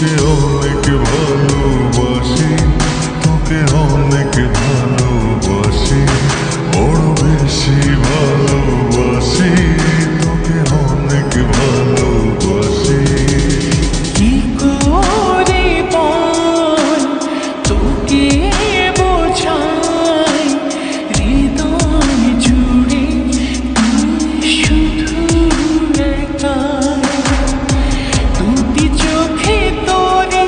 তোকে অনেক ভালোবাসি, তোকে অনেক ভালোবাসি, বড় বেশি ভালোবাসি, তোকে অনেক ভালোবাসি। কি করে বল তোকে বোঝাই, হৃদয় জুড়ে তুই শুধু একা। দুটি চোখে তোরে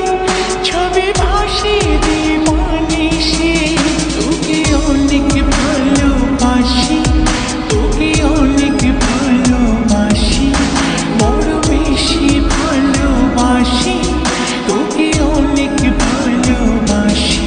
ছবি ভাসে দিবানিশি, তোকে অনেক ভালোবাসি, তোকে অনেক ভালোবাসি, বড় বেশি ভালোবাসি, তোকে অনেক ভালোবাসি।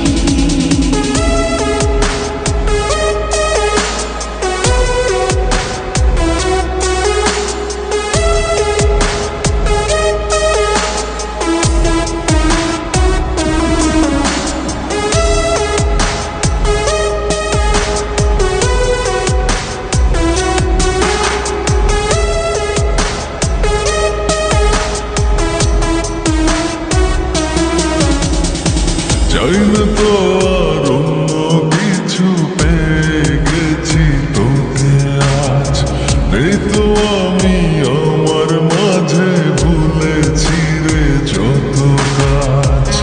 চাই না তো আর অন্য কিছু, পেয়ে গেছি তোকে আজ। নেই তো আমি আমার মাঝে, ভুলেছি রে যত কাজ।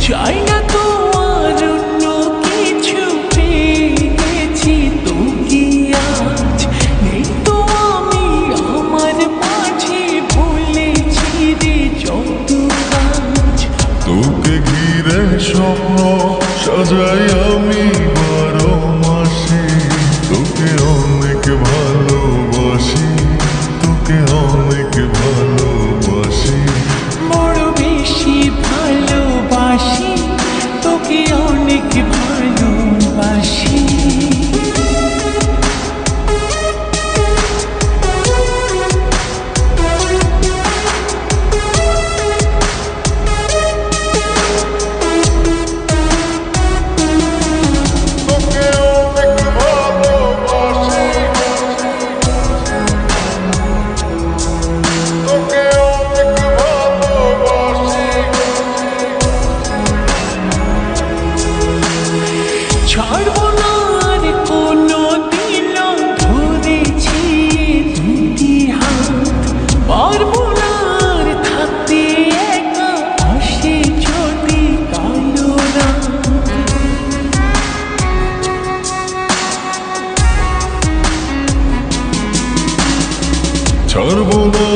চাই না তো আর অন্য কিছু, পেয়ে গেছি তোকে আজ। নেই তো আমি আমার মাঝে, ভুলেছি রে যত কাজ। তোকে ঘিরে স্বপ্ন সাজাই আমি 12 মাসে, তোকে অনেক ভালোবাসি, তোকে অনেক ভালোবাসি, বড় বেশি ভালোবাসি, তোকে অনেক ভালোবাসি। তোকে অনেক ভালোবাসি, তোকে অনেক ভালোবাসি। ছাড়বো না আর কোনো দিন, ধরেছি দুটি হাত। পারবো না আর থাকতে একা, আসে যদি কালো রাত। ছাড়বো না